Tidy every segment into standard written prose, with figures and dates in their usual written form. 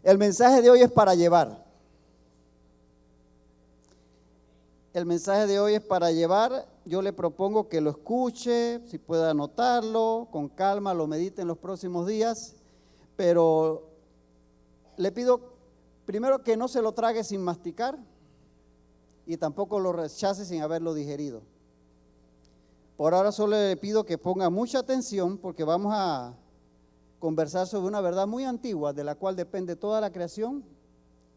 El mensaje de hoy es para llevar. El mensaje de hoy es para llevar. Yo le propongo que lo escuche, si puede anotarlo, con calma, lo medite en los próximos días, pero le pido primero que no se lo trague sin masticar y tampoco lo rechace sin haberlo digerido. Por ahora solo le pido que ponga mucha atención porque vamos a conversar sobre una verdad muy antigua de la cual depende toda la creación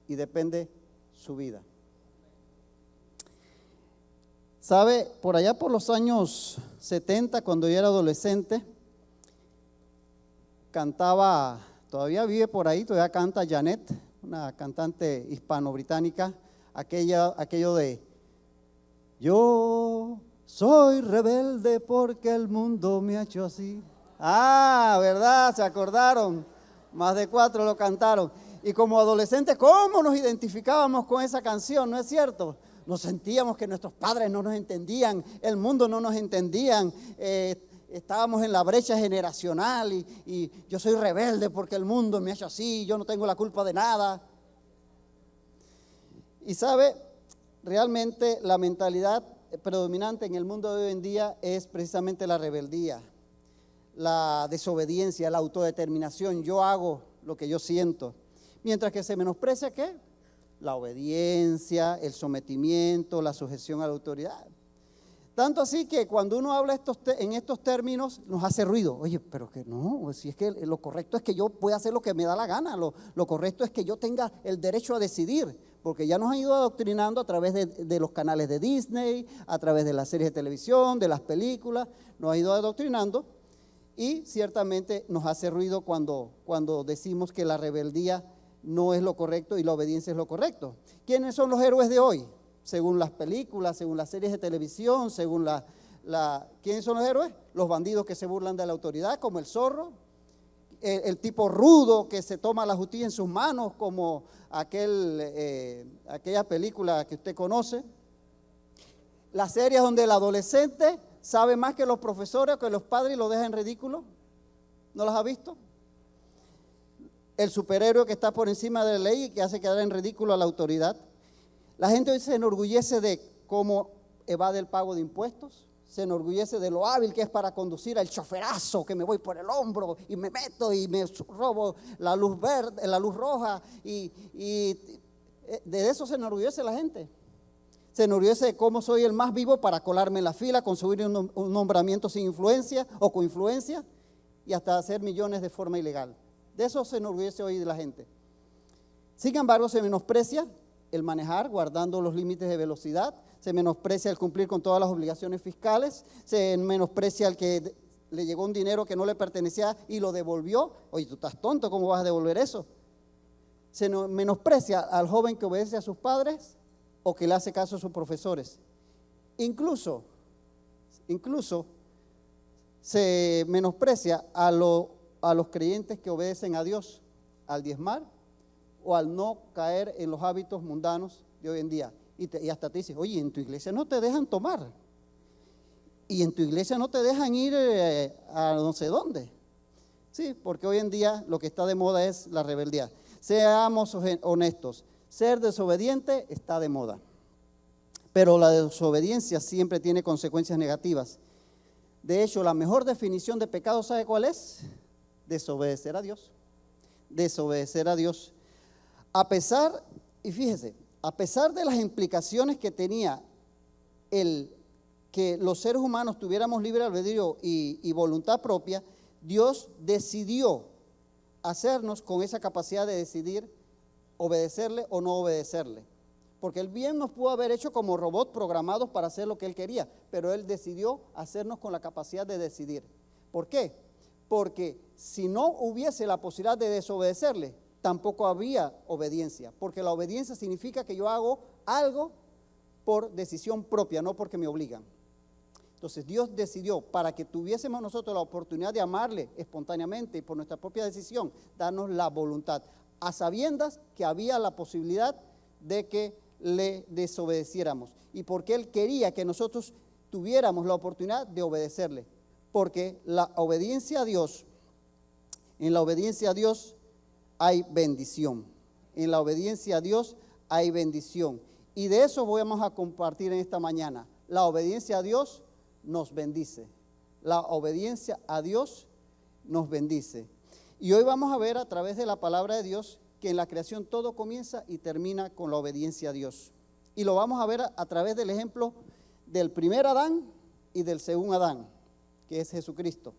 y depende su vida. ¿Sabe? Por allá por los años 70, cuando yo era adolescente, cantaba, todavía vive por ahí, todavía canta Janet, una cantante hispano-británica, aquello de yo soy rebelde porque el mundo me ha hecho así. Ah, ¿verdad? ¿Se acordaron? Más de 4 lo cantaron. Y como adolescentes, ¿cómo nos identificábamos con esa canción? ¿No es cierto? Nos sentíamos que nuestros padres no nos entendían, el mundo no nos entendían, estábamos en la brecha generacional y yo soy rebelde porque el mundo me ha hecho así, yo no tengo la culpa de nada. Y sabe, realmente la mentalidad predominante en el mundo de hoy en día es precisamente la rebeldía, la desobediencia, la autodeterminación. Yo hago lo que yo siento. Mientras que se menosprecia, ¿qué? La obediencia, el sometimiento, la sujeción a la autoridad. Tanto así que cuando uno habla en estos términos nos hace ruido. Oye, pero que no, si es que lo correcto es que yo pueda hacer lo que me da la gana, lo correcto es que yo tenga el derecho a decidir, porque ya nos han ido adoctrinando a través de los canales de Disney, a través de las series de televisión, de las películas, nos ha ido adoctrinando y ciertamente nos hace ruido cuando decimos que la rebeldía no es lo correcto y la obediencia es lo correcto. ¿Quiénes son los héroes de hoy? Según las películas, según las series de televisión, según ¿quiénes son los héroes? Los bandidos que se burlan de la autoridad, como el zorro, el tipo rudo que se toma la justicia en sus manos, como aquella película que usted conoce. Las series donde el adolescente sabe más que los profesores o que los padres y lo deja en ridículo. ¿No las ha visto? El superhéroe que está por encima de la ley y que hace quedar en ridículo a la autoridad. La gente hoy se enorgullece de cómo evade el pago de impuestos, se enorgullece de lo hábil que es para conducir, al choferazo que me voy por el hombro y me meto y me robo la luz verde, la luz roja y de eso se enorgullece la gente. Se enorgullece de cómo soy el más vivo para colarme en la fila, conseguir un nombramiento sin influencia o con influencia y hasta hacer millones de forma ilegal. De eso se enorgullece hoy de la gente. Sin embargo, se menosprecia el manejar guardando los límites de velocidad, se menosprecia el cumplir con todas las obligaciones fiscales, se menosprecia el que le llegó un dinero que no le pertenecía y lo devolvió. Oye, tú estás tonto, ¿cómo vas a devolver eso? Se menosprecia al joven que obedece a sus padres o que le hace caso a sus profesores. Incluso se menosprecia a los creyentes que obedecen a Dios, al diezmar o al no caer en los hábitos mundanos de hoy en día. Y hasta te dices, oye, en tu iglesia no te dejan tomar. Y en tu iglesia no te dejan ir a no sé dónde. Sí, porque hoy en día lo que está de moda es la rebeldía. Seamos honestos, ser desobediente está de moda. Pero la desobediencia siempre tiene consecuencias negativas. De hecho, la mejor definición de pecado, ¿sabe cuál es? Desobedecer a Dios. Desobedecer a Dios. Y fíjese, a pesar de las implicaciones que tenía el que los seres humanos tuviéramos libre albedrío y voluntad propia, Dios decidió hacernos con esa capacidad de decidir obedecerle o no obedecerle. Porque Él bien nos pudo haber hecho como robots programados para hacer lo que Él quería, pero Él decidió hacernos con la capacidad de decidir. ¿Por qué? Porque si no hubiese la posibilidad de desobedecerle, tampoco había obediencia, porque la obediencia significa que yo hago algo por decisión propia, no porque me obligan. Entonces Dios decidió, para que tuviésemos nosotros la oportunidad de amarle espontáneamente y por nuestra propia decisión, darnos la voluntad, a sabiendas que había la posibilidad de que le desobedeciéramos. Y porque Él quería que nosotros tuviéramos la oportunidad de obedecerle, porque la obediencia a Dios, en la obediencia a Dios hay bendición. En la obediencia a Dios hay bendición. Y de eso vamos a compartir en esta mañana. La obediencia a Dios nos bendice. La obediencia a Dios nos bendice. Y hoy vamos a ver a través de la palabra de Dios que en la creación todo comienza y termina con la obediencia a Dios. Y lo vamos a ver a través del ejemplo del primer Adán y del segundo Adán, que es Jesucristo.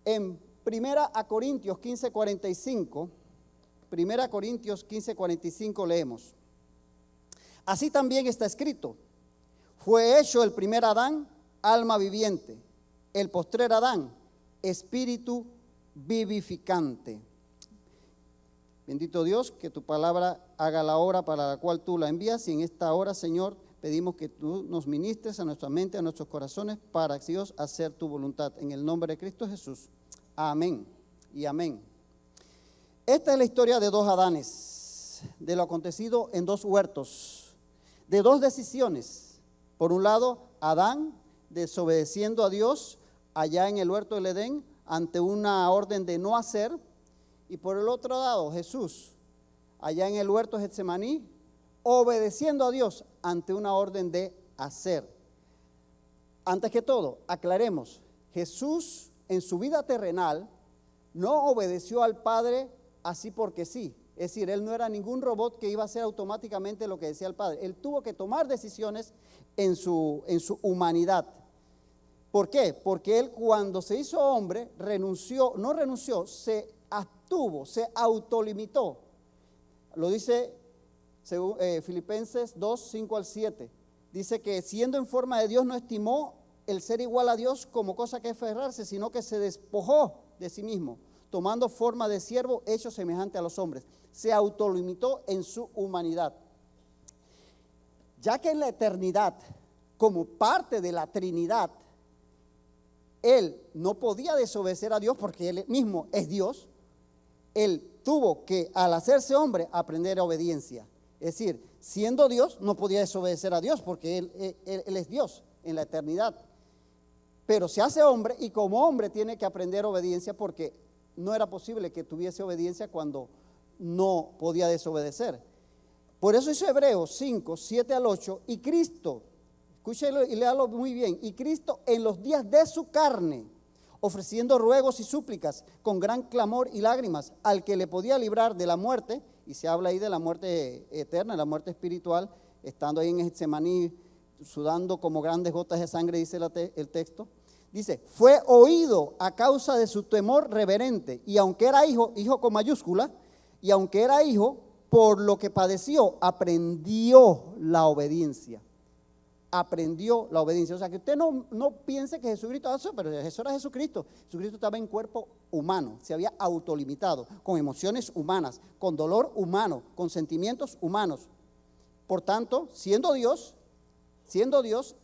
En 1 Corintios 15:45 leemos: así también está escrito, fue hecho el primer Adán alma viviente, el postrer Adán espíritu vivificante. Bendito Dios, que tu palabra haga la obra para la cual tú la envías, y en esta hora, Señor, pedimos que tú nos ministres a nuestra mente, a nuestros corazones, para, Dios, hacer tu voluntad. En el nombre de Cristo Jesús. Amén y amén. Esta es la historia de dos Adanes, de lo acontecido en dos huertos, de dos decisiones. Por un lado, Adán desobedeciendo a Dios allá en el huerto del Edén ante una orden de no hacer, y por el otro lado, Jesús allá en el huerto de Getsemaní obedeciendo a Dios ante una orden de hacer. Antes que todo, aclaremos, Jesús en su vida terrenal no obedeció al Padre así porque sí. Es decir, él no era ningún robot que iba a hacer automáticamente lo que decía el Padre. Él tuvo que tomar decisiones en su humanidad. ¿Por qué? Porque él, cuando se hizo hombre, se abstuvo, se autolimitó. Lo dice Filipenses 2, 5 al 7. Dice que siendo en forma de Dios no estimó el ser igual a Dios como cosa que aferrarse, sino que se despojó de sí mismo, tomando forma de siervo, hecho semejante a los hombres. Se autolimitó en su humanidad. Ya que en la eternidad, como parte de la Trinidad, él no podía desobedecer a Dios porque él mismo es Dios, él tuvo que, al hacerse hombre, aprender obediencia. Es decir, siendo Dios, no podía desobedecer a Dios porque él es Dios en la eternidad. Pero se hace hombre y como hombre tiene que aprender obediencia porque no era posible que tuviese obediencia cuando no podía desobedecer. Por eso hizo Hebreos 5, 7 al 8, y Cristo, escúchelo y léalo muy bien, y Cristo en los días de su carne, ofreciendo ruegos y súplicas con gran clamor y lágrimas al que le podía librar de la muerte, y se habla ahí de la muerte eterna, la muerte espiritual, estando ahí en Getsemaní, sudando como grandes gotas de sangre, dice el texto. Dice, fue oído a causa de su temor reverente, y aunque era hijo con mayúscula, y aunque era hijo, por lo que padeció, aprendió la obediencia. Aprendió la obediencia. O sea, que usted no piense que Jesucristo, pero eso era Jesucristo. Jesucristo estaba en cuerpo humano, se había autolimitado, con emociones humanas, con dolor humano, con sentimientos humanos. Por tanto, siendo Dios,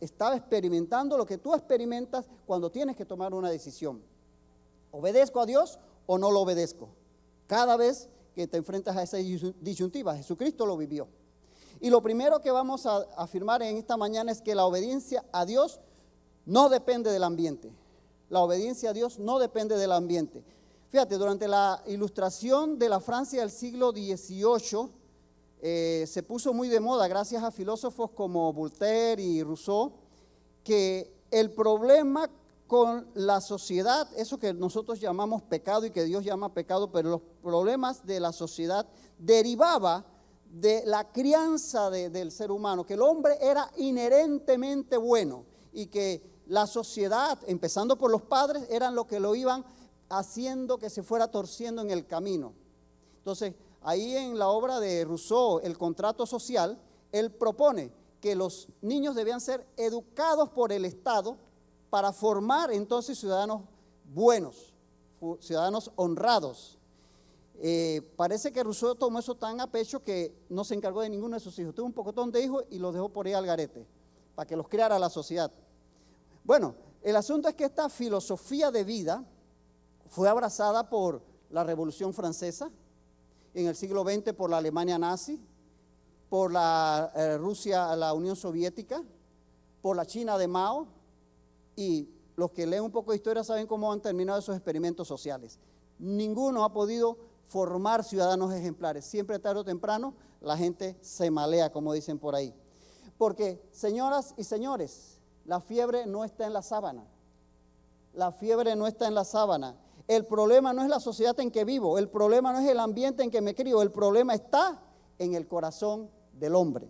estaba experimentando lo que tú experimentas cuando tienes que tomar una decisión. ¿Obedezco a Dios o no lo obedezco? Cada vez que te enfrentas a esa disyuntiva, Jesucristo lo vivió. Y lo primero que vamos a afirmar en esta mañana es que la obediencia a Dios no depende del ambiente. La obediencia a Dios no depende del ambiente. Fíjate, durante la ilustración de la Francia del siglo XVIII, se puso muy de moda gracias a filósofos como Voltaire y Rousseau, que el problema con la sociedad, eso que nosotros llamamos pecado y que Dios llama pecado, pero los problemas de la sociedad derivaba de la crianza del ser humano, que el hombre era inherentemente bueno y que la sociedad, empezando por los padres, eran lo que lo iban haciendo que se fuera torciendo en el camino. Entonces, ahí en la obra de Rousseau, El contrato social, él propone que los niños debían ser educados por el Estado para formar entonces ciudadanos buenos, ciudadanos honrados. Parece que Rousseau tomó eso tan a pecho que no se encargó de ninguno de sus hijos. Tuvo un pocotón de hijos y los dejó por ahí al garete, para que los criara la sociedad. Bueno, el asunto es que esta filosofía de vida fue abrazada por la Revolución Francesa, en el siglo XX por la Alemania nazi, por la Rusia, la Unión Soviética, por la China de Mao, y los que leen un poco de historia saben cómo han terminado esos experimentos sociales. Ninguno ha podido formar ciudadanos ejemplares. Siempre tarde o temprano la gente se malea, como dicen por ahí. Porque, señoras y señores, la fiebre no está en la sábana. La fiebre no está en la sábana. El problema no es la sociedad en que vivo, el problema no es el ambiente en que me crío, el problema está en el corazón del hombre.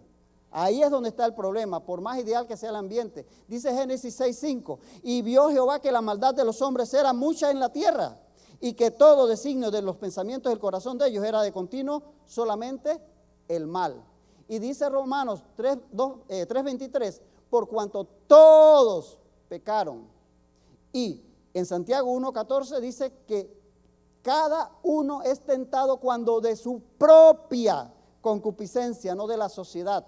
Ahí es donde está el problema, por más ideal que sea el ambiente. Dice Génesis 6:5, y vio Jehová que la maldad de los hombres era mucha en la tierra, y que todo designio de los pensamientos del corazón de ellos era de continuo solamente el mal. Y dice Romanos 3:23, por cuanto todos pecaron. Y en Santiago 1:14 dice que cada uno es tentado cuando de su propia concupiscencia, no de la sociedad,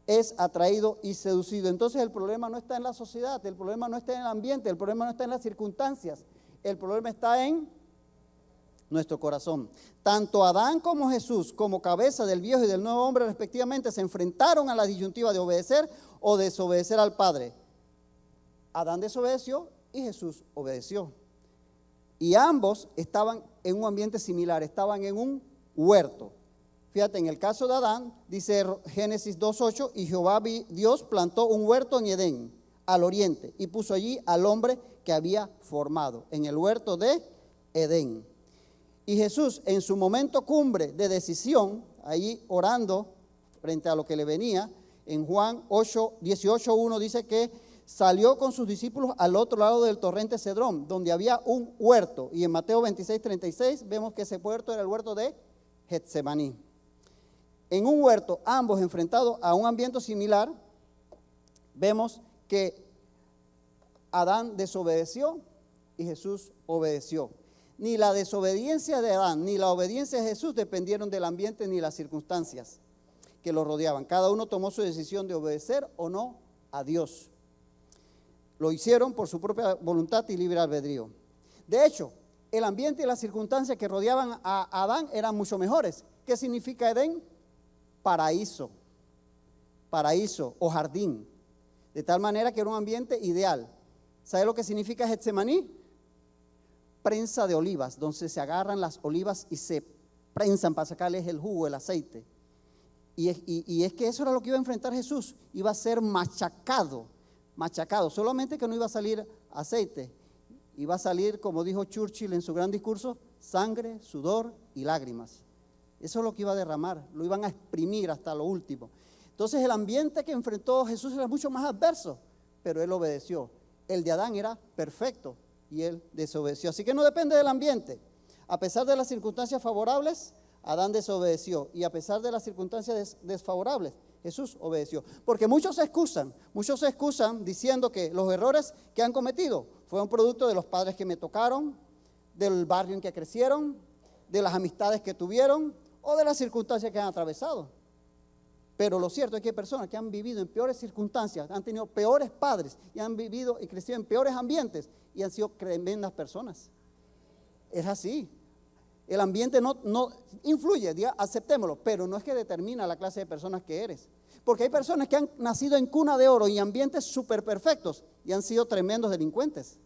es atraído y seducido. Entonces el problema no está en la sociedad, el problema no está en el ambiente, el problema no está en las circunstancias, el problema está en nuestro corazón. Tanto Adán como Jesús, como cabeza del viejo y del nuevo hombre respectivamente, se enfrentaron a la disyuntiva de obedecer o desobedecer al Padre. Adán desobedeció y Jesús obedeció. Y ambos estaban en un ambiente similar, estaban en un huerto. Fíjate, en el caso de Adán, dice Génesis 2:8, y Jehová Dios plantó un huerto en Edén, al oriente, y puso allí al hombre que había formado, en el huerto de Edén. Y Jesús, en su momento cumbre de decisión, ahí orando frente a lo que le venía, en Juan 18:1 dice que salió con sus discípulos al otro lado del torrente Cedrón, donde había un huerto. Y en Mateo 26:36 vemos que ese huerto era el huerto de Getsemaní. En un huerto, ambos enfrentados a un ambiente similar, vemos que Adán desobedeció y Jesús obedeció. Ni la desobediencia de Adán ni la obediencia de Jesús dependieron del ambiente ni las circunstancias que lo rodeaban. Cada uno tomó su decisión de obedecer o no a Dios. Lo hicieron por su propia voluntad y libre albedrío. De hecho, el ambiente y las circunstancias que rodeaban a Adán eran mucho mejores. ¿Qué significa Edén? Paraíso o jardín. De tal manera que era un ambiente ideal. ¿Sabe lo que significa Getsemaní? Prensa de olivas, donde se agarran las olivas y se prensan para sacarles el jugo, el aceite. Y es que eso era lo que iba a enfrentar Jesús. Iba a ser machacado, solamente que no iba a salir aceite, iba a salir, como dijo Churchill en su gran discurso, sangre, sudor y lágrimas. Eso es lo que iba a derramar, lo iban a exprimir hasta lo último. Entonces el ambiente que enfrentó Jesús era mucho más adverso, pero él obedeció. El de Adán era perfecto y él desobedeció. Así que no depende del ambiente. A pesar de las circunstancias favorables, Adán desobedeció, y a pesar de las circunstancias desfavorables, Jesús obedeció. Porque muchos se excusan diciendo que los errores que han cometido fueron producto de los padres que me tocaron, del barrio en que crecieron, de las amistades que tuvieron o de las circunstancias que han atravesado. Pero lo cierto es que hay personas que han vivido en peores circunstancias, han tenido peores padres y han vivido y crecido en peores ambientes y han sido tremendas personas. Es así. El ambiente no influye, aceptémoslo, pero no es que determina la clase de personas que eres. Porque hay personas que han nacido en cuna de oro y ambientes súper perfectos y han sido tremendos delincuentes.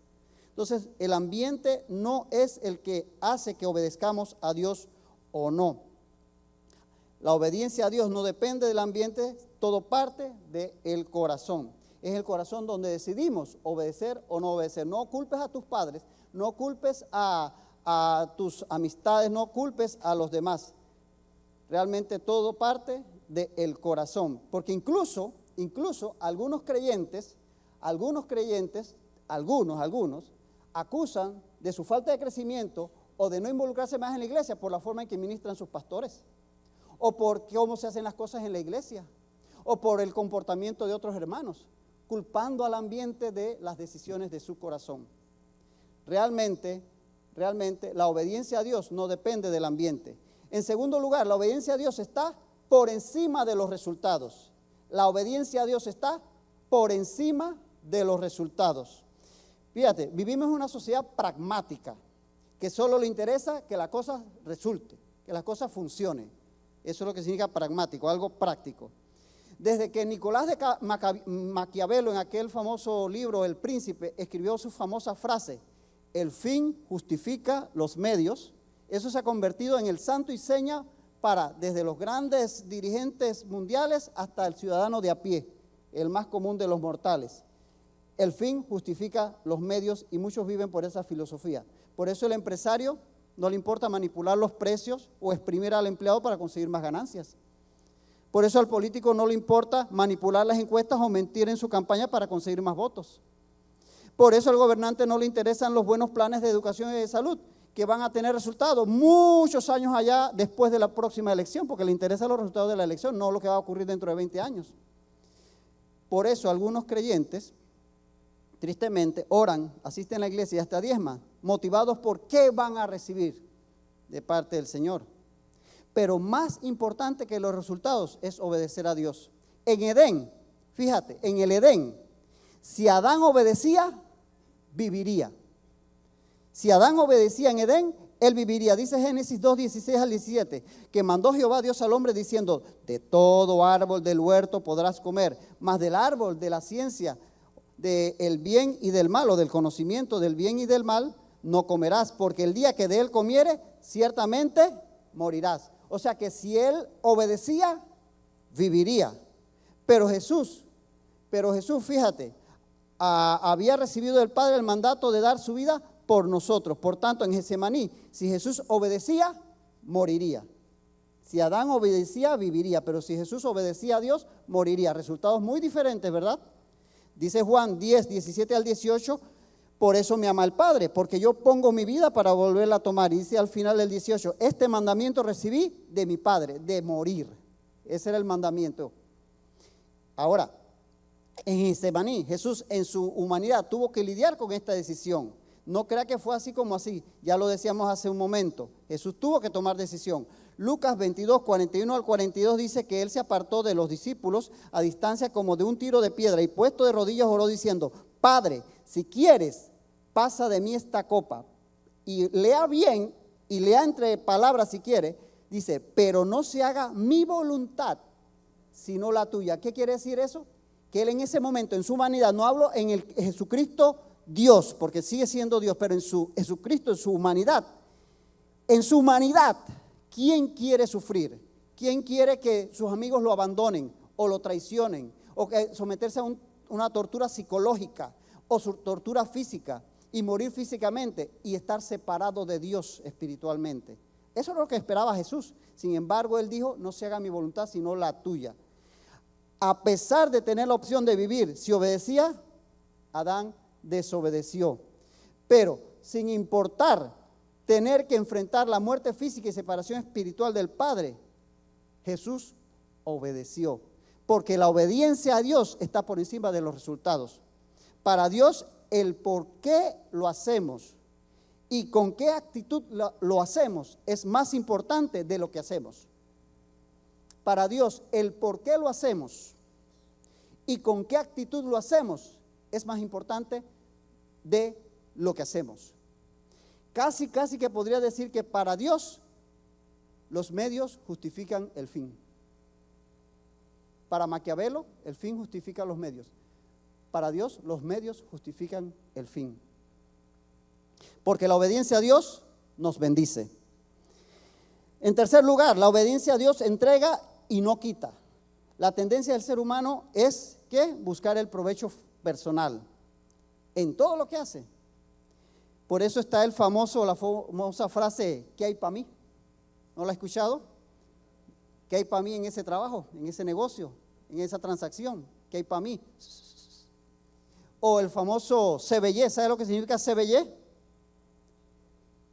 Entonces, el ambiente no es el que hace que obedezcamos a Dios o no. La obediencia a Dios no depende del ambiente, todo parte del corazón. Es el corazón donde decidimos obedecer o no obedecer. No culpes a tus padres, no culpes a tus amistades, no culpes a los demás. Realmente todo parte del corazón. Porque incluso algunos creyentes, acusan de su falta de crecimiento o de no involucrarse más en la iglesia por la forma en que ministran sus pastores, o por cómo se hacen las cosas en la iglesia, o por el comportamiento de otros hermanos, culpando al ambiente de las decisiones de su corazón. Realmente la obediencia a Dios no depende del ambiente. En segundo lugar, la obediencia a Dios está por encima de los resultados. La obediencia a Dios está por encima de los resultados. Fíjate, vivimos en una sociedad pragmática, que solo le interesa que la cosa resulte, que la cosa funcione. Eso es lo que significa pragmático, algo práctico. Desde que Nicolás de Maquiavelo, en aquel famoso libro El Príncipe, escribió su famosa frase, el fin justifica los medios, Eso se ha convertido en el santo y seña para desde los grandes dirigentes mundiales hasta el ciudadano de a pie, el más común de los mortales. El fin justifica los medios y muchos viven por esa filosofía. Por eso el empresario no le importa manipular los precios o exprimir al empleado para conseguir más ganancias. Por eso al político no le importa manipular las encuestas o mentir en su campaña para conseguir más votos. Por eso al gobernante no le interesan los buenos planes de educación y de salud, que van a tener resultados muchos años allá después de la próxima elección, porque le interesan los resultados de la elección, no lo que va a ocurrir dentro de 20 años. Por eso algunos creyentes, tristemente, oran, asisten a la iglesia y hasta diezman, motivados por qué van a recibir de parte del Señor. Pero más importante que los resultados es obedecer a Dios. En Edén, fíjate, en el Edén, si Adán obedecía, viviría. Si Adán obedecía en Edén, él viviría. Dice Génesis 2, 16 al 17, que mandó Jehová Dios al hombre diciendo, de todo árbol del huerto podrás comer, mas del árbol de la ciencia, del bien y del mal, o del conocimiento del bien y del mal, no comerás, porque el día que de él comiere, ciertamente morirás. O sea que si él obedecía, viviría. Pero Jesús, fíjate, había recibido del Padre el mandato de dar su vida por nosotros. Por tanto, en Getsemaní, si Jesús obedecía, moriría. Si Adán obedecía, viviría. Pero si Jesús obedecía a Dios, moriría. Resultados muy diferentes, ¿verdad? Dice Juan 10, 17 al 18, por eso me ama el Padre, porque yo pongo mi vida para volverla a tomar. Y dice al final del 18, este mandamiento recibí de mi Padre, de morir. Ese era el mandamiento. Ahora, en Getsemaní, Jesús en su humanidad tuvo que lidiar con esta decisión. No crea que fue así como así, ya lo decíamos hace un momento. Jesús tuvo que tomar decisión. Lucas 22, 41 al 42 dice que él se apartó de los discípulos a distancia como de un tiro de piedra y puesto de rodillas oró diciendo, Padre, si quieres, pasa de mí esta copa. Y lea bien, y lea entre palabras si quiere, dice, pero no se haga mi voluntad, sino la tuya. ¿Qué quiere decir eso? Que él en ese momento, en su humanidad, no hablo en el Jesucristo Dios, porque sigue siendo Dios, pero en su Jesucristo, en su humanidad, ¿quién quiere sufrir? ¿Quién quiere que sus amigos lo abandonen o lo traicionen o que someterse a una tortura psicológica o su tortura física y morir físicamente y estar separado de Dios espiritualmente? Eso es lo que esperaba Jesús. Sin embargo, él dijo, no se haga mi voluntad sino la tuya. A pesar de tener la opción de vivir, si obedecía, Adán desobedeció. Pero sin importar tener que enfrentar la muerte física y separación espiritual del Padre, Jesús obedeció. Porque la obediencia a Dios está por encima de los resultados. Para Dios, el por qué lo hacemos y con qué actitud lo hacemos es más importante de lo que hacemos. Para Dios, el por qué lo hacemos y con qué actitud lo hacemos es más importante de lo que hacemos. Casi que podría decir que para Dios los medios justifican el fin. Para Maquiavelo, el fin justifica los medios. Para Dios, los medios justifican el fin. Porque la obediencia a Dios nos bendice. En tercer lugar, la obediencia a Dios entrega y no quita. La tendencia del ser humano es que buscar el provecho personal en todo lo que hace. Por eso está la famosa frase, ¿qué hay para mí? ¿No la has escuchado? ¿Qué hay para mí en ese trabajo, en ese negocio, en esa transacción? ¿Qué hay para mí? O el famoso CBY, ¿sabe lo que significa CBY?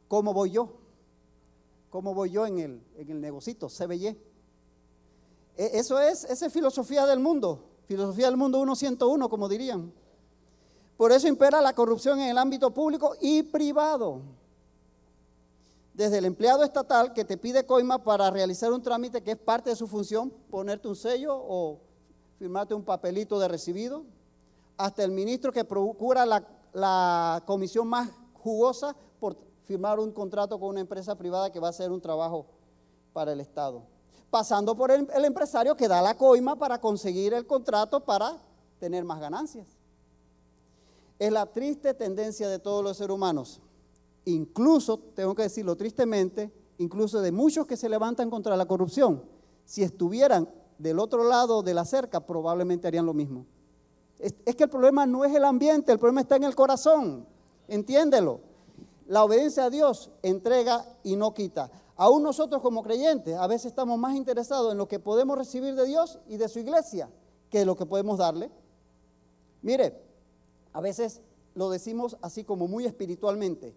¿Cómo voy yo? ¿Cómo voy yo en el negocito? CBY. Esa es filosofía del mundo 101, como dirían. Por eso impera la corrupción en el ámbito público y privado. Desde el empleado estatal que te pide coima para realizar un trámite que es parte de su función, ponerte un sello o firmarte un papelito de recibido, hasta el ministro que procura la comisión más jugosa por firmar un contrato con una empresa privada que va a hacer un trabajo para el Estado. Pasando por el empresario que da la coima para conseguir el contrato para tener más ganancias. Es la triste tendencia de todos los seres humanos. incluso, tengo que decirlo tristemente, incluso de muchos que se levantan contra la corrupción, si estuvieran del otro lado de la cerca, probablemente harían lo mismo. Es que el problema no es el ambiente, el problema está en el corazón, entiéndelo. La obediencia a Dios entrega y no quita. Aún nosotros como creyentes a veces estamos más interesados en lo que podemos recibir de Dios y de su iglesia que lo que podemos darle. Mire, a veces lo decimos así como muy espiritualmente.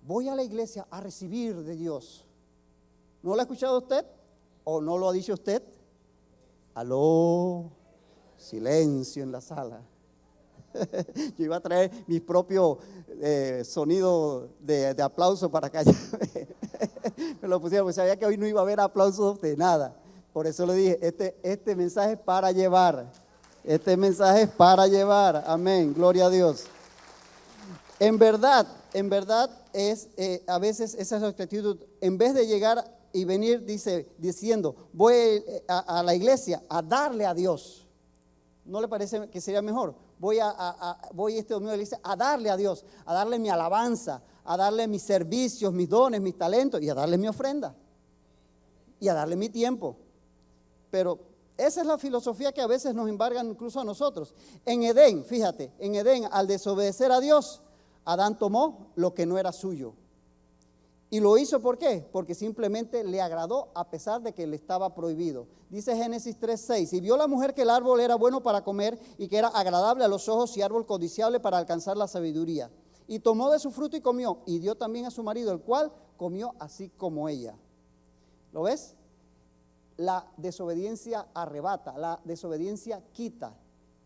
Voy a la iglesia a recibir de Dios. ¿No lo ha escuchado usted? ¿O no lo ha dicho usted? Aló, silencio en la sala. Yo iba a traer mis propios sonidos de aplauso para callarme. Me lo pusieron, porque sabía que hoy no iba a haber aplausos de nada. Por eso le dije, este mensaje es para llevar. Este mensaje es para llevar. Amén, gloria a Dios. En verdad es a veces esa es la actitud. En vez de llegar y venir diciendo, voy a la iglesia a darle a Dios. ¿No le parece que sería mejor? Voy este domingo a la iglesia a darle a Dios, a darle mi alabanza, a darle mis servicios, mis dones, mis talentos y a darle mi ofrenda y a darle mi tiempo. Pero esa es la filosofía que a veces nos embargan incluso a nosotros. En Edén, fíjate, en Edén al desobedecer a Dios, Adán tomó lo que no era suyo. ¿Y lo hizo por qué? Porque simplemente le agradó a pesar de que le estaba prohibido. Dice Génesis 3:6, y vio la mujer que el árbol era bueno para comer y que era agradable a los ojos y árbol codiciable para alcanzar la sabiduría. Y tomó de su fruto y comió, y dio también a su marido, el cual comió así como ella. ¿Lo ves? La desobediencia arrebata, la desobediencia quita,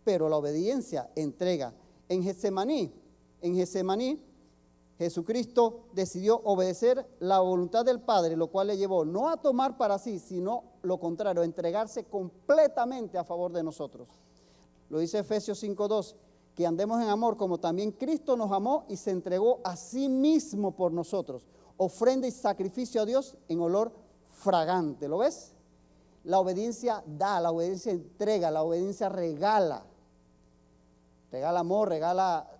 pero la obediencia entrega. En Getsemaní, Jesucristo decidió obedecer la voluntad del Padre, lo cual le llevó no a tomar para sí, sino lo contrario, a entregarse completamente a favor de nosotros. Lo dice Efesios 5:2, que andemos en amor como también Cristo nos amó y se entregó a sí mismo por nosotros, ofrenda y sacrificio a Dios en olor fragante. ¿Lo ves? La obediencia da, la obediencia entrega, la obediencia regala. Regala amor, regala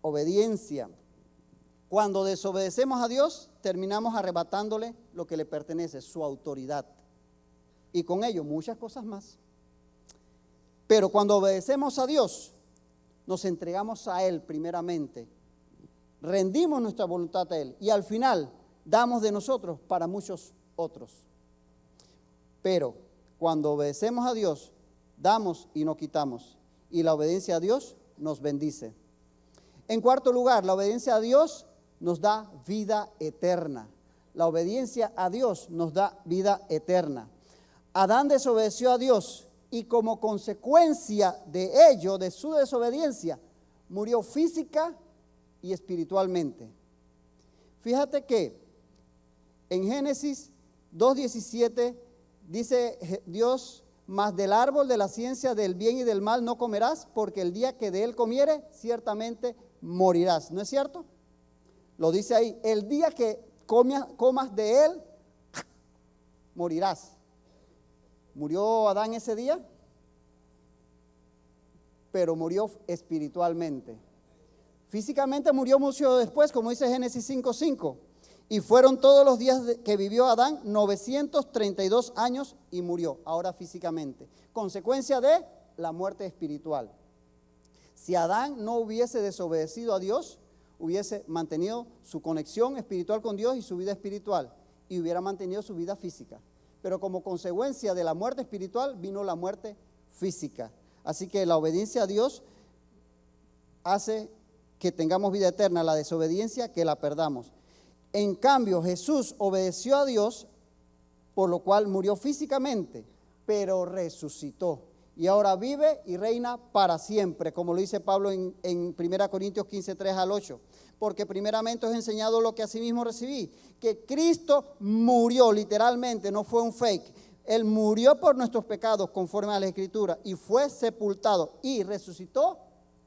obediencia. Cuando desobedecemos a Dios, terminamos arrebatándole lo que le pertenece, su autoridad. Y con ello muchas cosas más. Pero cuando obedecemos a Dios, nos entregamos a Él primeramente. Rendimos nuestra voluntad a Él y al final damos de nosotros para muchos otros. Pero cuando obedecemos a Dios, damos y no quitamos. Y la obediencia a Dios nos bendice. En cuarto lugar, la obediencia a Dios nos da vida eterna. La obediencia a Dios nos da vida eterna. Adán desobedeció a Dios y como consecuencia de ello, de su desobediencia, murió física y espiritualmente. Fíjate que en Génesis 2:17 dice Dios, mas del árbol de la ciencia del bien y del mal no comerás, porque el día que de él comieres, ciertamente morirás. ¿No es cierto? Lo dice ahí, el día que comas de él, morirás. ¿Murió Adán ese día? Pero murió espiritualmente. Físicamente murió mucho después, como dice Génesis 5:5. Y fueron todos los días que vivió Adán 932 años y murió, ahora físicamente. Consecuencia de la muerte espiritual. Si Adán no hubiese desobedecido a Dios, hubiese mantenido su conexión espiritual con Dios y su vida espiritual, y hubiera mantenido su vida física. Pero como consecuencia de la muerte espiritual vino la muerte física. Así que la obediencia a Dios hace que tengamos vida eterna, la desobediencia que la perdamos. En cambio, Jesús obedeció a Dios, por lo cual murió físicamente, pero resucitó. Y ahora vive y reina para siempre, como lo dice Pablo en 1 Corintios 15:3-8. Porque primeramente os he enseñado lo que asimismo recibí, que Cristo murió literalmente, no fue un fake. Él murió por nuestros pecados conforme a la Escritura y fue sepultado y resucitó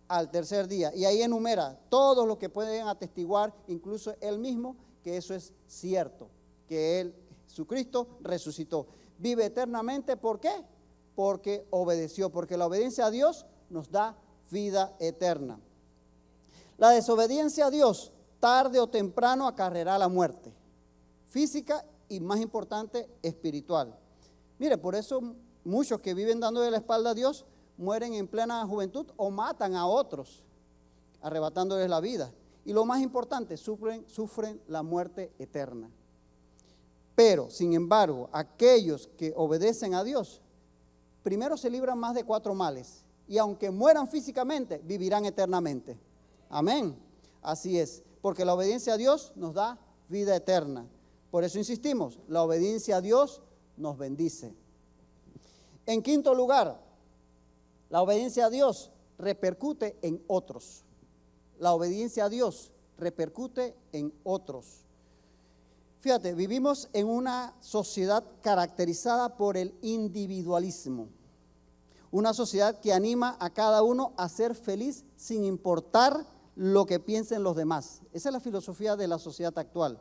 al tercer día. Y ahí enumera todos los que pueden atestiguar, incluso él mismo, que eso es cierto, que él, Jesucristo, resucitó. Vive eternamente, ¿por qué? Porque obedeció, porque la obediencia a Dios nos da vida eterna. La desobediencia a Dios tarde o temprano acarreará la muerte, física y, más importante, espiritual. Mire, por eso muchos que viven dándole la espalda a Dios mueren en plena juventud o matan a otros, arrebatándoles la vida. Y lo más importante, sufren la muerte eterna. Pero, sin embargo, aquellos que obedecen a Dios, primero se libran más de 4 males. Y aunque mueran físicamente, vivirán eternamente. Amén. Así es, porque la obediencia a Dios nos da vida eterna. Por eso insistimos, la obediencia a Dios nos bendice. En quinto lugar, la obediencia a Dios repercute en otros. La obediencia a Dios repercute en otros. Fíjate, vivimos en una sociedad caracterizada por el individualismo. Una sociedad que anima a cada uno a ser feliz sin importar lo que piensen los demás. Esa es la filosofía de la sociedad actual.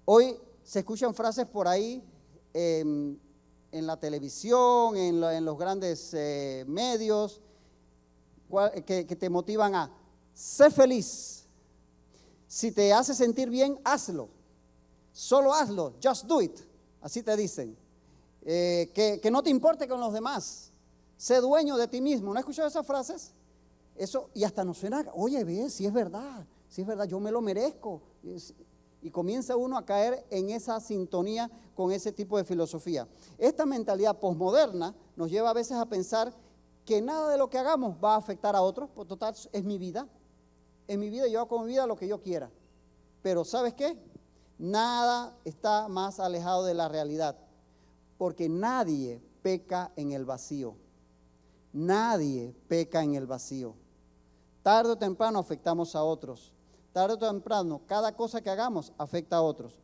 Hoy se escuchan frases por ahí en la televisión, en los grandes medios, que te motivan a ser feliz. Si te hace sentir bien, hazlo. Solo hazlo, just do it. Así te dicen. Que no te importe con los demás. Sé dueño de ti mismo. ¿No has escuchado esas frases? Eso, y hasta nos suena, oye, ve, si es verdad, yo me lo merezco. Y comienza uno a caer en esa sintonía con ese tipo de filosofía. Esta mentalidad posmoderna nos lleva a veces a pensar que nada de lo que hagamos va a afectar a otros. Por total, es mi vida. En mi vida yo hago con mi vida lo que yo quiera. Pero ¿sabes qué? Nada está más alejado de la realidad. Porque nadie peca en el vacío. Nadie peca en el vacío. Tarde o temprano afectamos a otros. Tarde o temprano, cada cosa que hagamos afecta a otros.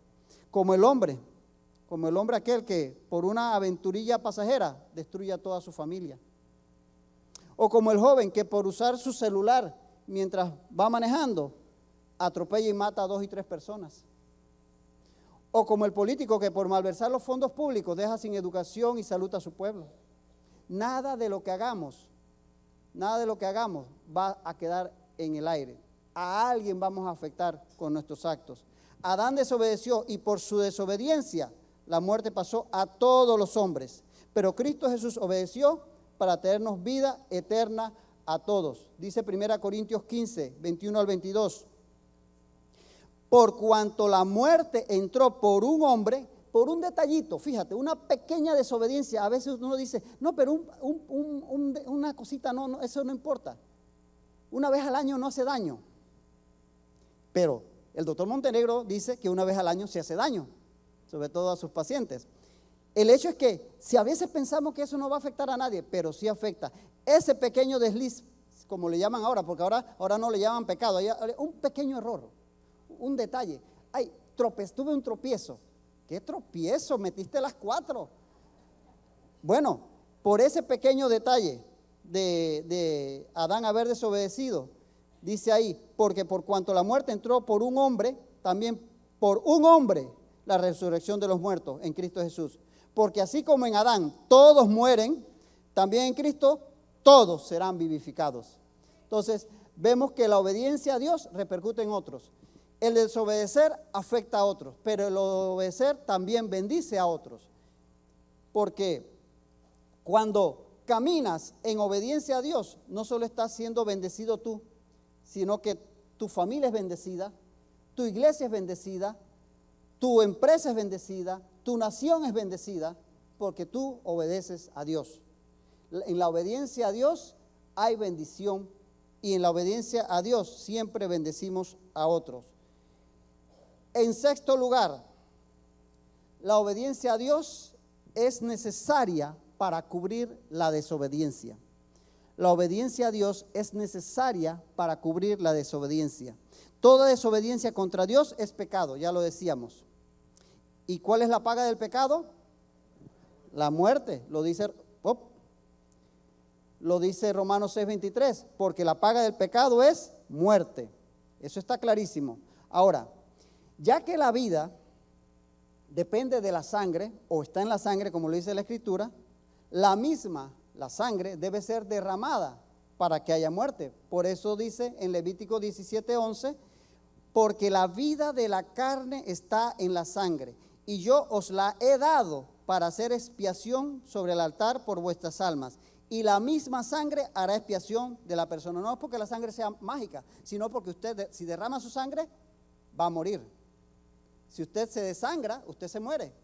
Como el hombre aquel que por una aventurilla pasajera destruye a toda su familia. O como el joven que por usar su celular mientras va manejando, atropella y mata a 2 y 3 personas. O como el político que por malversar los fondos públicos deja sin educación y salud a su pueblo. Nada de lo que hagamos va a quedar en el aire. A alguien vamos a afectar con nuestros actos. Adán desobedeció y por su desobediencia la muerte pasó a todos los hombres. Pero Cristo Jesús obedeció para tenernos vida eterna a todos. Dice 1 Corintios 15, 21 al 22. Por cuanto la muerte entró por un hombre, por un detallito, fíjate, una pequeña desobediencia. A veces uno dice, no, pero una cosita, no, eso no importa. Una vez al año no hace daño. Pero el doctor Montenegro dice que una vez al año se hace daño, sobre todo a sus pacientes. El hecho es que si a veces pensamos que eso no va a afectar a nadie, pero sí afecta. Ese pequeño desliz, como le llaman ahora, porque ahora no le llaman pecado, un pequeño error, un detalle. Ay, tuve un tropiezo. ¿Qué tropiezo? Metiste las 4. Bueno, por ese pequeño detalle de Adán haber desobedecido, dice ahí, porque por cuanto la muerte entró por un hombre, también por un hombre la resurrección de los muertos en Cristo Jesús. Porque así como en Adán todos mueren, también en Cristo todos serán vivificados. Entonces, vemos que la obediencia a Dios repercute en otros. El desobedecer afecta a otros, pero el obedecer también bendice a otros. Porque cuando caminas en obediencia a Dios, no solo estás siendo bendecido tú, sino que tu familia es bendecida, tu iglesia es bendecida, tu empresa es bendecida, tu nación es bendecida, porque tú obedeces a Dios. En la obediencia a Dios hay bendición y en la obediencia a Dios siempre bendecimos a otros. En sexto lugar, la obediencia a Dios es necesaria para cubrir la desobediencia. La obediencia a Dios es necesaria para cubrir la desobediencia. Toda desobediencia contra Dios es pecado, ya lo decíamos. ¿Y cuál es la paga del pecado? La muerte, lo dice Romanos 6:23, porque la paga del pecado es muerte. Eso está clarísimo. Ahora, ya que la vida depende de la sangre, o está en la sangre, como lo dice la Escritura, la sangre debe ser derramada para que haya muerte. Por eso dice en Levítico 17:11, porque la vida de la carne está en la sangre, y yo os la he dado para hacer expiación sobre el altar por vuestras almas. Y la misma sangre hará expiación de la persona. No es porque la sangre sea mágica, sino porque usted, si derrama su sangre, va a morir. Si usted se desangra, usted se muere.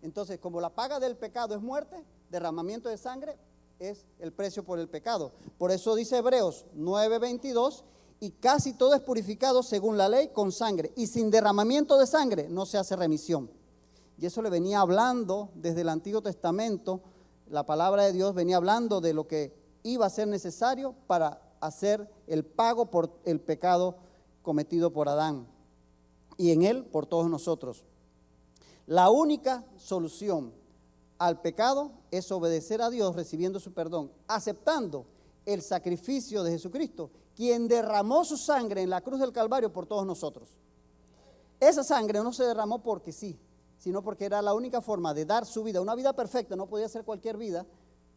Entonces, como la paga del pecado es muerte, derramamiento de sangre es el precio por el pecado. Por eso dice Hebreos 9:22, y casi todo es purificado según la ley con sangre, y sin derramamiento de sangre no se hace remisión. Y eso le venía hablando desde el Antiguo Testamento. La palabra de Dios venía hablando de lo que iba a ser necesario para hacer el pago por el pecado cometido por Adán, y en él por todos nosotros. La única solución al pecado es obedecer a Dios, recibiendo su perdón, aceptando el sacrificio de Jesucristo, quien derramó su sangre en la cruz del Calvario por todos nosotros. Esa sangre no se derramó porque sí, sino porque era la única forma de dar su vida, una vida perfecta. No podía ser cualquier vida.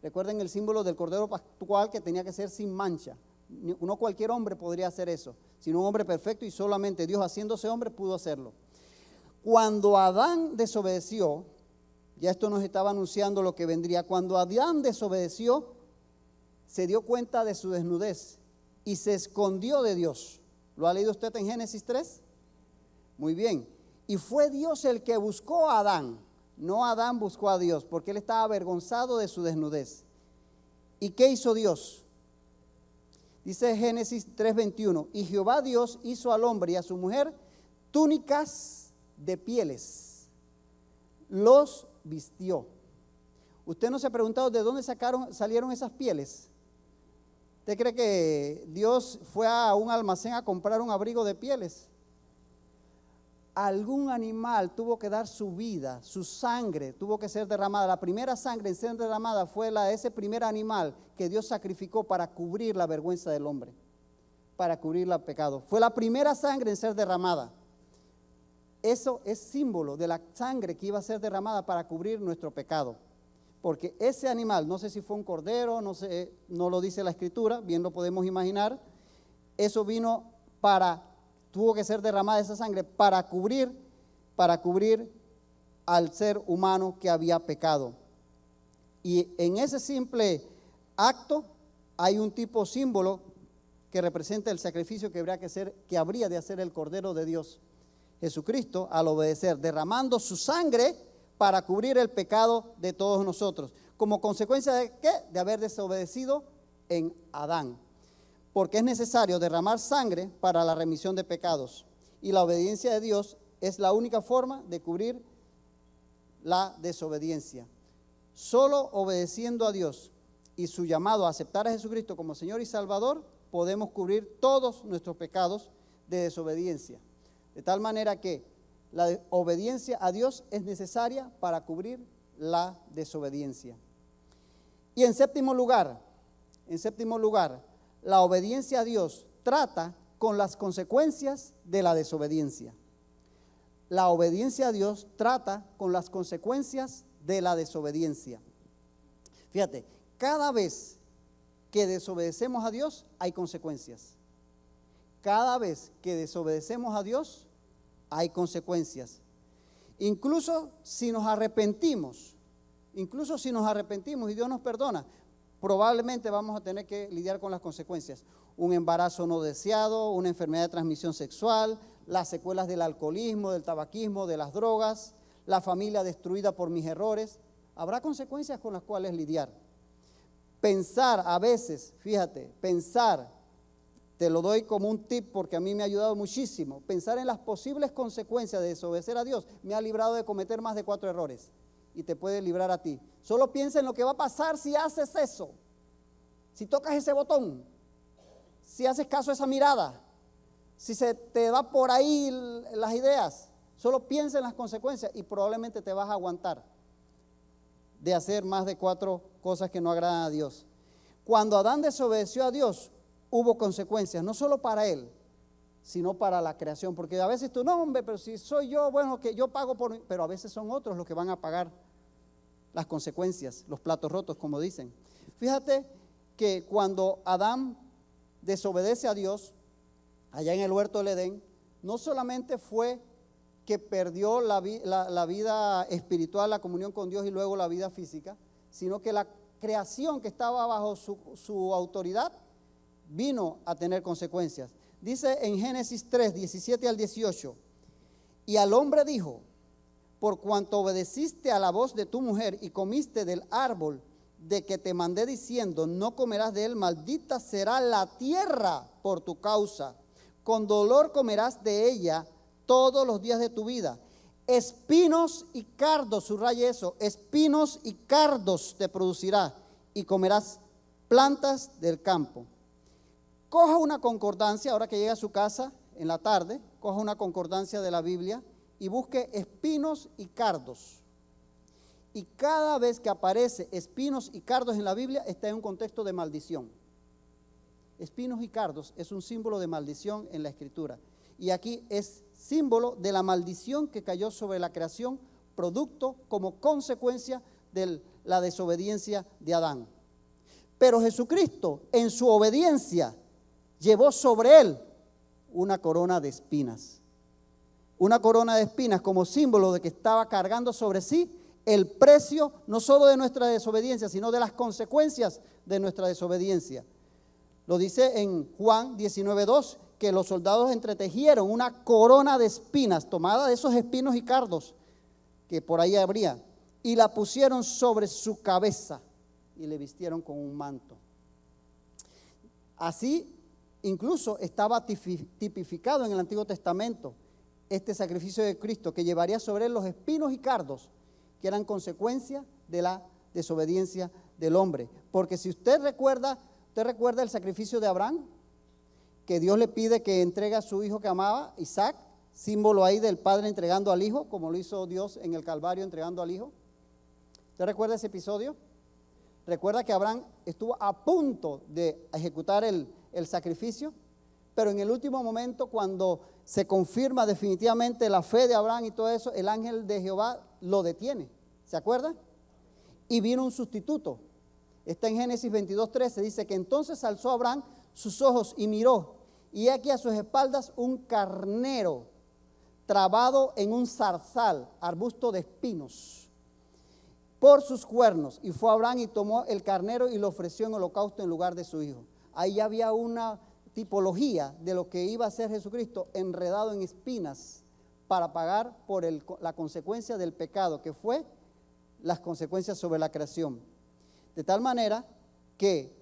Recuerden el símbolo del Cordero Pascual, que tenía que ser sin mancha. No cualquier hombre podría hacer eso, sino un hombre perfecto, y solamente Dios, haciéndose hombre, pudo hacerlo. Cuando Adán desobedeció, ya esto nos estaba anunciando lo que vendría. Cuando Adán desobedeció, se dio cuenta de su desnudez y se escondió de Dios. ¿Lo ha leído usted en Génesis 3? Muy bien. Y fue Dios el que buscó a Adán, no Adán buscó a Dios, porque él estaba avergonzado de su desnudez. ¿Y qué hizo Dios? Dice Génesis 3:21, y Jehová Dios hizo al hombre y a su mujer túnicas de pieles, los vistió. ¿Usted no se ha preguntado de dónde salieron esas pieles? ¿Usted cree que Dios fue a un almacén a comprar un abrigo de pieles? Algún animal tuvo que dar su vida, su sangre tuvo que ser derramada. La primera sangre en ser derramada fue la de ese primer animal que Dios sacrificó para cubrir la vergüenza del hombre, para cubrir el pecado. Fue la primera sangre en ser derramada. Eso es símbolo de la sangre que iba a ser derramada para cubrir nuestro pecado. Porque ese animal, no sé si fue un cordero, no sé, no lo dice la Escritura, bien lo podemos imaginar, eso tuvo que ser derramada esa sangre para cubrir al ser humano que había pecado. Y en ese simple acto hay un tipo símbolo que representa el sacrificio que habría de hacer el Cordero de Dios, Jesucristo, al obedecer, derramando su sangre para cubrir el pecado de todos nosotros. ¿Como consecuencia de qué? De haber desobedecido en Adán. Porque es necesario derramar sangre para la remisión de pecados. Y la obediencia de Dios es la única forma de cubrir la desobediencia. Solo obedeciendo a Dios y su llamado a aceptar a Jesucristo como Señor y Salvador, podemos cubrir todos nuestros pecados de desobediencia. De tal manera que la obediencia a Dios es necesaria para cubrir la desobediencia. Y en séptimo lugar, la obediencia a Dios trata con las consecuencias de la desobediencia. La obediencia a Dios trata con las consecuencias de la desobediencia. Fíjate, cada vez que desobedecemos a Dios hay consecuencias. Cada vez que desobedecemos a Dios hay consecuencias. Incluso si nos arrepentimos y Dios nos perdona, probablemente vamos a tener que lidiar con las consecuencias. Un embarazo no deseado, una enfermedad de transmisión sexual, las secuelas del alcoholismo, del tabaquismo, de las drogas, la familia destruida por mis errores. Habrá consecuencias con las cuales lidiar. Pensar a veces, fíjate, te lo doy como un tip porque a mí me ha ayudado muchísimo. Pensar en las posibles consecuencias de desobedecer a Dios me ha librado de cometer más de 4 errores y te puede librar a ti. Solo piensa en lo que va a pasar si haces eso, si tocas ese botón, si haces caso a esa mirada, si se te va por ahí las ideas. Solo piensa en las consecuencias y probablemente te vas a aguantar de hacer más de 4 cosas que no agradan a Dios. Cuando Adán desobedeció a Dios, hubo consecuencias, no solo para él, sino para la creación. Porque a veces tú, no hombre, pero si soy yo, bueno, que yo pago por mí. Pero a veces son otros los que van a pagar las consecuencias, los platos rotos, como dicen. Fíjate que cuando Adán desobedece a Dios, allá en el huerto del Edén, no solamente fue que perdió la vida espiritual, la comunión con Dios y luego la vida física, sino que la creación que estaba bajo su autoridad vino a tener consecuencias. Dice en Génesis 3, 17 al 18, y al hombre dijo, por cuanto obedeciste a la voz de tu mujer y comiste del árbol de que te mandé diciendo, no comerás de él, maldita será la tierra por tu causa, con dolor comerás de ella todos los días de tu vida. Espinos y cardos, subraya eso, espinos y cardos te producirá y comerás plantas del campo. Coja una concordancia, ahora que llegue a su casa en la tarde, coja una concordancia de la Biblia y busque espinos y cardos. Y cada vez que aparece espinos y cardos en la Biblia está en un contexto de maldición. Espinos y cardos es un símbolo de maldición en la Escritura. Y aquí es símbolo de la maldición que cayó sobre la creación, producto como consecuencia de la desobediencia de Adán. Pero Jesucristo, en su obediencia, llevó sobre él una corona de espinas. Una corona de espinas como símbolo de que estaba cargando sobre sí el precio no solo de nuestra desobediencia, sino de las consecuencias de nuestra desobediencia. Lo dice en Juan 19:2, que los soldados entretejieron una corona de espinas tomada de esos espinos y cardos que por ahí habría, y la pusieron sobre su cabeza y le vistieron con un manto. Así incluso estaba tipificado en el Antiguo Testamento este sacrificio de Cristo, que llevaría sobre él los espinos y cardos que eran consecuencia de la desobediencia del hombre. Porque si usted recuerda el sacrificio de Abraham, que Dios le pide que entregue a su hijo que amaba, Isaac, símbolo ahí del padre entregando al hijo, como lo hizo Dios en el Calvario entregando al hijo. ¿Usted recuerda ese episodio? Recuerda que Abraham estuvo a punto de ejecutar el sacrificio, pero en el último momento, cuando se confirma definitivamente la fe de Abraham y todo eso, el ángel de Jehová lo detiene. ¿Se acuerda? Y vino un sustituto. Está en Génesis 22:13, dice que entonces alzó Abraham sus ojos y miró, y aquí a sus espaldas un carnero trabado en un zarzal, arbusto de espinos, por sus cuernos. Y fue Abraham y tomó el carnero y lo ofreció en holocausto en lugar de su hijo. Ahí ya había una tipología de lo que iba a ser Jesucristo, enredado en espinas para pagar por la consecuencia del pecado, que fue las consecuencias sobre la creación. De tal manera que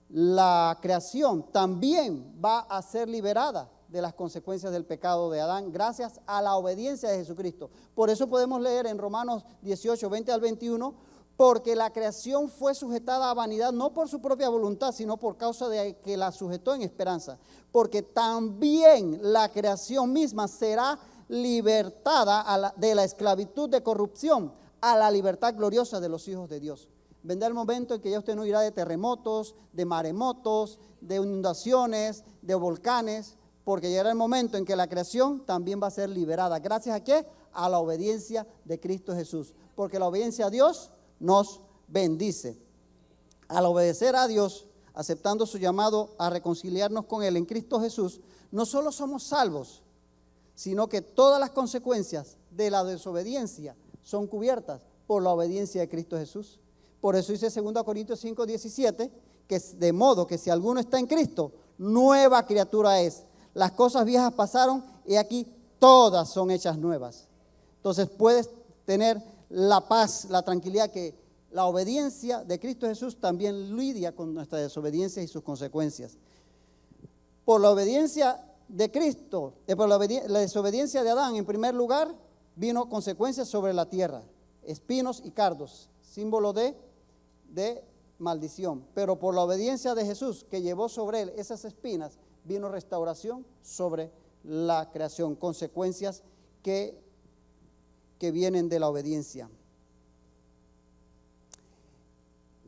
la creación también va a ser liberada de las consecuencias del pecado de Adán gracias a la obediencia de Jesucristo. Por eso podemos leer en Romanos 18, 20 al 21, porque la creación fue sujetada a vanidad no por su propia voluntad, sino por causa de que la sujetó en esperanza. Porque también la creación misma será libertada de la esclavitud de corrupción a la libertad gloriosa de los hijos de Dios. Vendrá el momento en que ya usted no irá de terremotos, de maremotos, de inundaciones, de volcanes, porque llegará el momento en que la creación también va a ser liberada. ¿Gracias a qué? A la obediencia de Cristo Jesús. Porque la obediencia a Dios nos bendice. Al obedecer a Dios, aceptando su llamado a reconciliarnos con Él en Cristo Jesús, no solo somos salvos, sino que todas las consecuencias de la desobediencia son cubiertas por la obediencia de Cristo Jesús. Por eso dice 2 Corintios 5, 17, que de modo que si alguno está en Cristo, nueva criatura es. Las cosas viejas pasaron y aquí todas son hechas nuevas. Entonces puedes tener la paz, la tranquilidad, que la obediencia de Cristo Jesús también lidia con nuestra desobediencia y sus consecuencias. Por la obediencia de Cristo, por la desobediencia de Adán, en primer lugar, vino consecuencias sobre la tierra, espinos y cardos, símbolo de maldición. Pero por la obediencia de Jesús, que llevó sobre él esas espinas, vino restauración sobre la creación, consecuencias que vienen de la obediencia.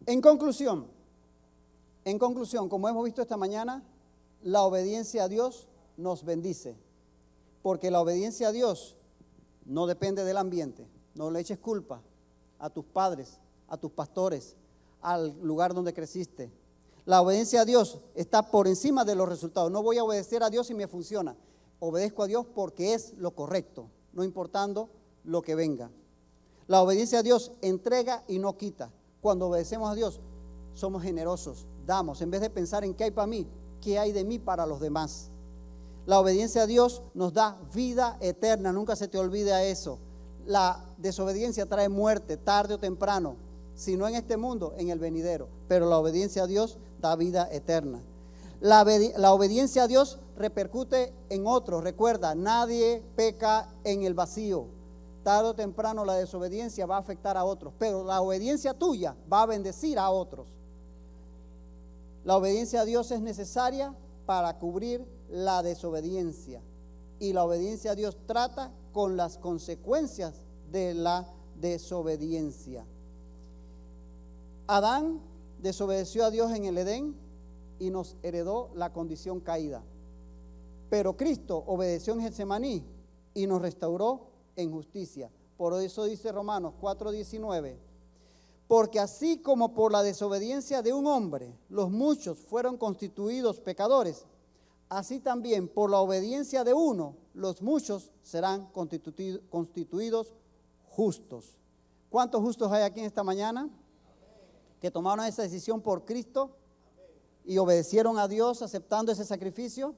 En conclusión, como hemos visto esta mañana, la obediencia a Dios nos bendice, porque la obediencia a Dios no depende del ambiente. No le eches culpa a tus padres, a tus pastores, al lugar donde creciste. La obediencia a Dios está por encima de los resultados. No voy a obedecer a Dios si me funciona. Obedezco a Dios porque es lo correcto, no importando lo que venga. La obediencia a Dios entrega y no quita. Cuando obedecemos a Dios, somos generosos, damos. En vez de pensar en qué hay para mí, qué hay de mí para los demás. La obediencia a Dios nos da vida eterna, nunca se te olvide eso. La desobediencia trae muerte, tarde o temprano, si no en este mundo, en el venidero. Pero la obediencia a Dios da vida eterna. La obediencia a Dios repercute en otros. Recuerda, nadie peca en el vacío. Tarde o temprano la desobediencia va a afectar a otros, pero la obediencia tuya va a bendecir a otros. La obediencia a Dios es necesaria para cubrir la desobediencia, y la obediencia a Dios trata con las consecuencias de la desobediencia. Adán desobedeció a Dios en el Edén y nos heredó la condición caída. Pero Cristo obedeció en Getsemaní y nos restauró en justicia. Por eso dice Romanos 4:19, porque así como por la desobediencia de un hombre los muchos fueron constituidos pecadores, así también por la obediencia de uno los muchos serán constituidos justos. ¿Cuántos justos hay aquí en esta mañana? Que tomaron esa decisión por Cristo y obedecieron a Dios aceptando ese sacrificio.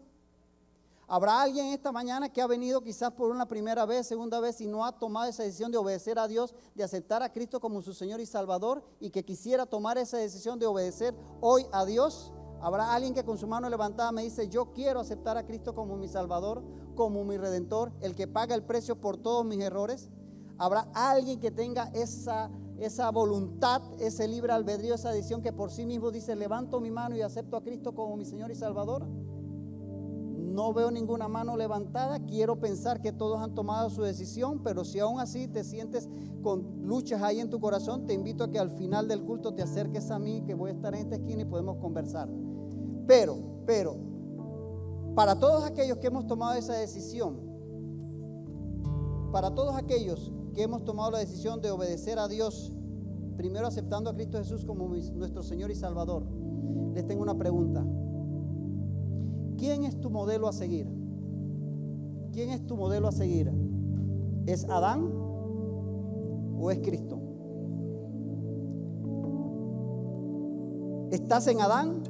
¿Habrá alguien esta mañana que ha venido quizás por una primera vez, segunda vez y no ha tomado esa decisión de obedecer a Dios, de aceptar a Cristo como su Señor y Salvador, y que quisiera tomar esa decisión de obedecer hoy a Dios? ¿Habrá alguien que con su mano levantada me dice: yo quiero aceptar a Cristo como mi Salvador, como mi Redentor, el que paga el precio por todos mis errores? ¿Habrá alguien que tenga esa voluntad, ese libre albedrío, esa decisión que por sí mismo dice: levanto mi mano y acepto a Cristo como mi Señor y Salvador? No veo ninguna mano levantada. Quiero pensar que todos han tomado su decisión, pero si aún así te sientes con luchas ahí en tu corazón, te invito a que al final del culto te acerques a mí, que voy a estar en esta esquina y podemos conversar. Pero, para todos aquellos que hemos tomado esa decisión, para todos aquellos que hemos tomado la decisión de obedecer a Dios, primero aceptando a Cristo Jesús como nuestro Señor y Salvador, les tengo una pregunta. ¿Quién es tu modelo a seguir? ¿Quién es tu modelo a seguir? ¿Es Adán o es Cristo? ¿Estás en Adán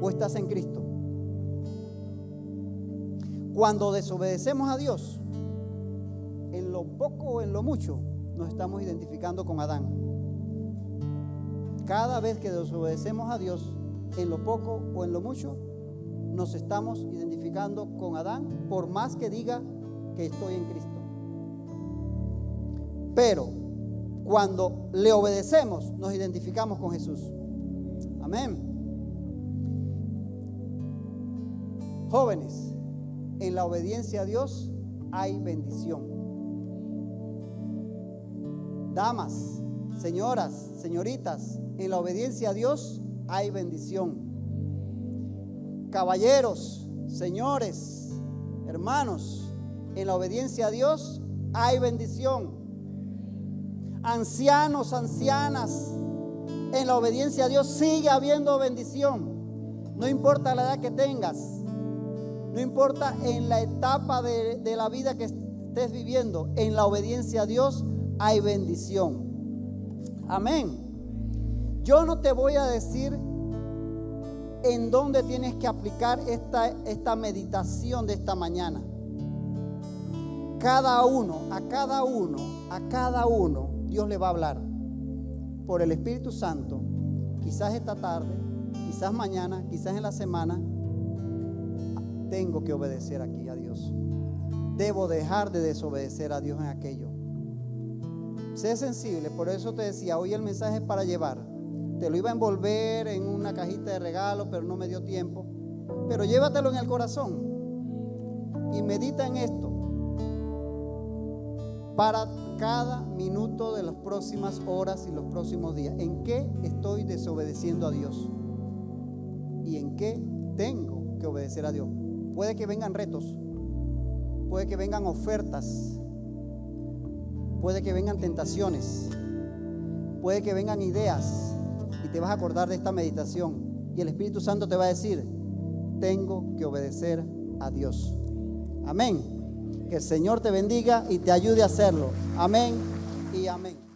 o estás en Cristo? Cuando desobedecemos a Dios, en lo poco o en lo mucho, nos estamos identificando con Adán. Cada vez que desobedecemos a Dios, en lo poco o en lo mucho, nos estamos identificando con Adán, por más que diga que estoy en Cristo. Pero cuando le obedecemos, nos identificamos con Jesús. Amén. Jóvenes, en la obediencia a Dios hay bendición. Damas, señoras, señoritas, en la obediencia a Dios hay bendición. Caballeros, señores, hermanos, en la obediencia a Dios hay bendición. Ancianos, ancianas, en la obediencia a Dios sigue habiendo bendición. No importa la edad que tengas, no importa en la etapa de la vida que estés viviendo, en la obediencia a Dios hay bendición. Amén. Yo no te voy a decir en dónde tienes que aplicar esta meditación de esta mañana. A cada uno, Dios le va a hablar por el Espíritu Santo. Quizás esta tarde, quizás mañana, quizás en la semana. Tengo que obedecer aquí a Dios. Debo dejar de desobedecer a Dios en aquello. Sé sensible, por eso te decía, hoy el mensaje es para llevar. Te lo iba a envolver en una cajita de regalo, pero no me dio tiempo. Pero llévatelo en el corazón y medita en esto para cada minuto de las próximas horas y los próximos días. ¿En qué estoy desobedeciendo a Dios? ¿Y en qué tengo que obedecer a Dios? Puede que vengan retos, puede que vengan ofertas, puede que vengan tentaciones, puede que vengan ideas. Y te vas a acordar de esta meditación y el Espíritu Santo te va a decir: tengo que obedecer a Dios. Amén. Que el Señor te bendiga y te ayude a hacerlo. Amén y amén.